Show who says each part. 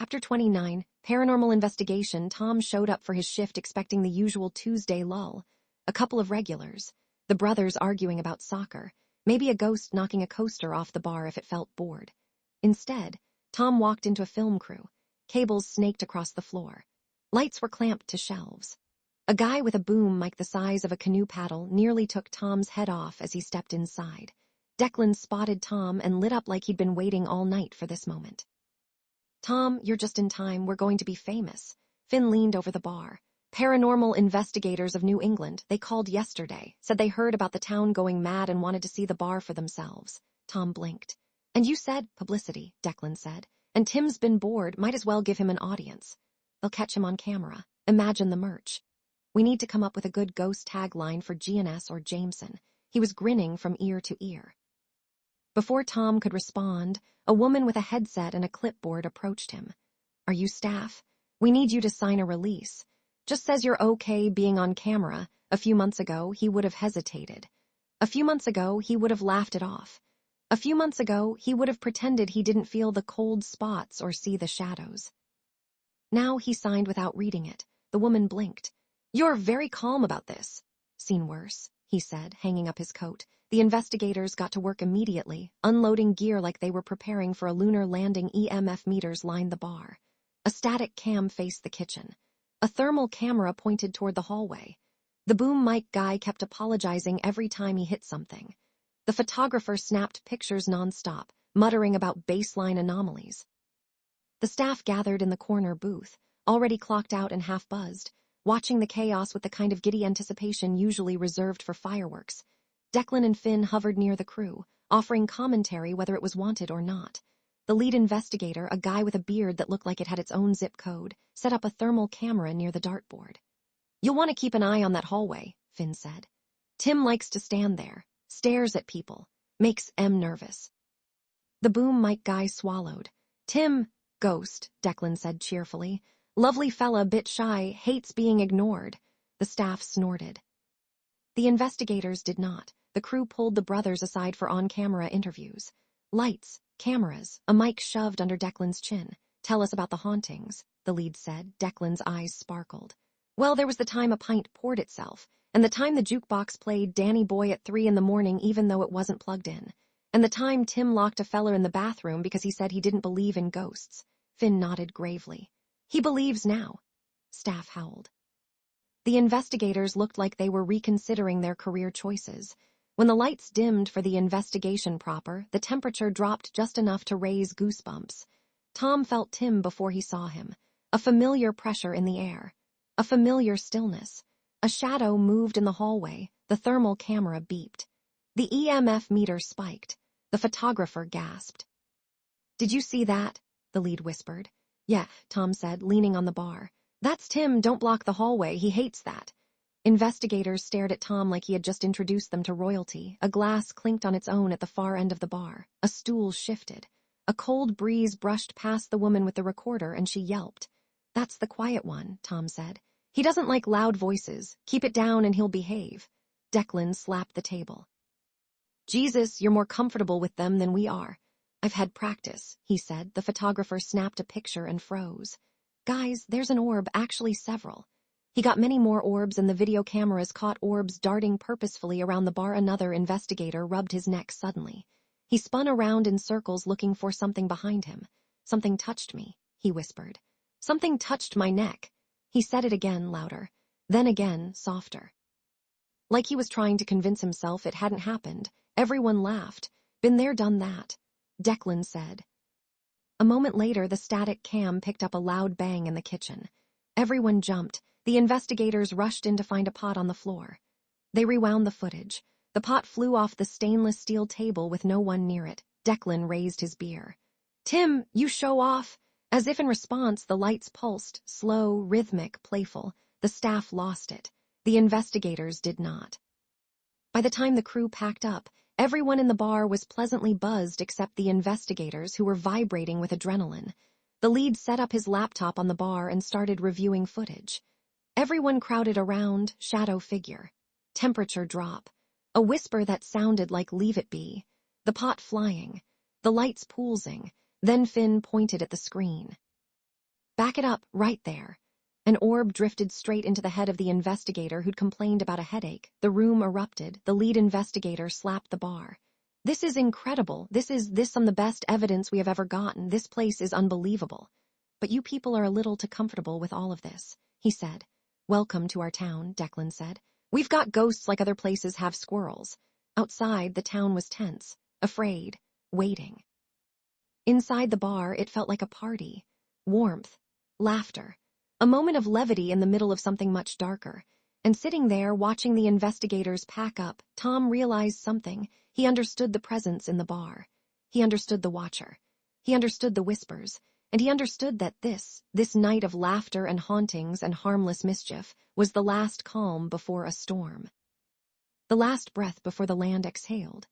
Speaker 1: After 29, paranormal investigation, Tom showed up for his shift expecting the usual Tuesday lull. A couple of regulars. The brothers arguing about soccer. Maybe a ghost knocking a coaster off the bar if it felt bored. Instead, Tom walked into a film crew. Cables snaked across the floor. Lights were clamped to shelves. A guy with a boom mic the size of a canoe paddle nearly took Tom's head off as he stepped inside. Declan spotted Tom and lit up like he'd been waiting all night for this moment. "Tom, you're just in time. We're going to be famous." Finn leaned over the bar. "Paranormal investigators of New England. They called yesterday, said they heard about the town going mad and wanted to see the bar for themselves." Tom blinked. "And you said publicity," Declan said. "And Tim's been bored. Might as well give him an audience. They'll catch him on camera. Imagine the merch. We need to come up with a good ghost tagline for GNS or Jameson." He was grinning from ear to ear. Before Tom could respond, a woman with a headset and a clipboard approached him. "Are you staff? We need you to sign a release. Just says you're okay being on camera. A few months ago, he would have hesitated. A few months ago, he would have laughed it off. A few months ago, he would have pretended he didn't feel the cold spots or see the shadows." Now he signed without reading it. The woman blinked. "You're very calm about this." "Seen worse," he said, hanging up his coat. The investigators got to work immediately, unloading gear like they were preparing for a lunar landing. EMF meters lined the bar. A static cam faced the kitchen. A thermal camera pointed toward the hallway. The boom mic guy kept apologizing every time he hit something. The photographer snapped pictures nonstop, muttering about baseline anomalies. The staff gathered in the corner booth, already clocked out and half-buzzed, watching the chaos with the kind of giddy anticipation usually reserved for fireworks. Declan and Finn hovered near the crew, offering commentary whether it was wanted or not. The lead investigator, a guy with a beard that looked like it had its own zip code, set up a thermal camera near the dartboard. "You'll want to keep an eye on that hallway," Finn said. "Tim likes to stand there, stares at people, makes M nervous." The boom mic guy swallowed. "Tim, ghost," Declan said cheerfully. "Lovely fella, bit shy, hates being ignored." The staff snorted. The investigators did not. The crew pulled the brothers aside for on-camera interviews. Lights, cameras, a mic shoved under Declan's chin. "Tell us about the hauntings," the lead said. Declan's eyes sparkled. "Well, there was the time a pint poured itself, and the time the jukebox played Danny Boy at 3 a.m. even though it wasn't plugged in, and the time Tim locked a feller in the bathroom because he said he didn't believe in ghosts." Finn nodded gravely. "He believes now." Staff howled. The investigators looked like they were reconsidering their career choices. When the lights dimmed for the investigation proper, the temperature dropped just enough to raise goosebumps. Tom felt Tim before he saw him. A familiar pressure in the air. A familiar stillness. A shadow moved in the hallway. The thermal camera beeped. The EMF meter spiked. The photographer gasped. "Did you see that?" the lead whispered. "Yeah," Tom said, leaning on the bar. "That's Tim, don't block the hallway, he hates that." Investigators stared at Tom like he had just introduced them to royalty. A glass clinked on its own at the far end of the bar. A stool shifted. A cold breeze brushed past the woman with the recorder and she yelped. "That's the quiet one," Tom said. "He doesn't like loud voices. Keep it down and he'll behave." Declan slapped the table. "Jesus, you're more comfortable with them than we are." "I've had practice," he said. The photographer snapped a picture and froze. "Guys, there's an orb, actually several." He got many more orbs and the video cameras caught orbs darting purposefully around the bar. Another investigator rubbed his neck suddenly. He spun around in circles looking for something behind him. "Something touched me," he whispered. "Something touched my neck." He said it again, louder. Then again, softer. Like he was trying to convince himself it hadn't happened. Everyone laughed. "Been there, done that," Declan said. A moment later, the static cam picked up a loud bang in the kitchen. Everyone jumped. The investigators rushed in to find a pot on the floor. They rewound the footage. The pot flew off the stainless steel table with no one near it. Declan raised his beer. "Tim, you show off." As if in response, the lights pulsed, slow, rhythmic, playful. The staff lost it. The investigators did not. By the time the crew packed up, everyone in the bar was pleasantly buzzed except the investigators who were vibrating with adrenaline. The lead set up his laptop on the bar and started reviewing footage. Everyone crowded around, shadow figure. Temperature drop. A whisper that sounded like "leave it be." The pot flying. The lights poolsing. Then Finn pointed at the screen. Back it up, right there. An orb drifted straight into the head of the investigator who'd complained about a headache. The room erupted. The lead investigator slapped the bar. This is incredible. This is some the best evidence we have ever gotten. This place is unbelievable. But you people are a little too comfortable with all of this, he said. Welcome to our town, Declan said. We've got ghosts like other places have squirrels. Outside, the town was tense, afraid, waiting. Inside the bar, it felt like a party. Warmth, laughter, a moment of levity in the middle of something much darker. And sitting there, watching the investigators pack up, Tom realized something. He understood the presence in the bar. He understood the watcher. He understood the whispers. And he understood that this night of laughter and hauntings and harmless mischief was the last calm before a storm. The last breath before the land exhaled.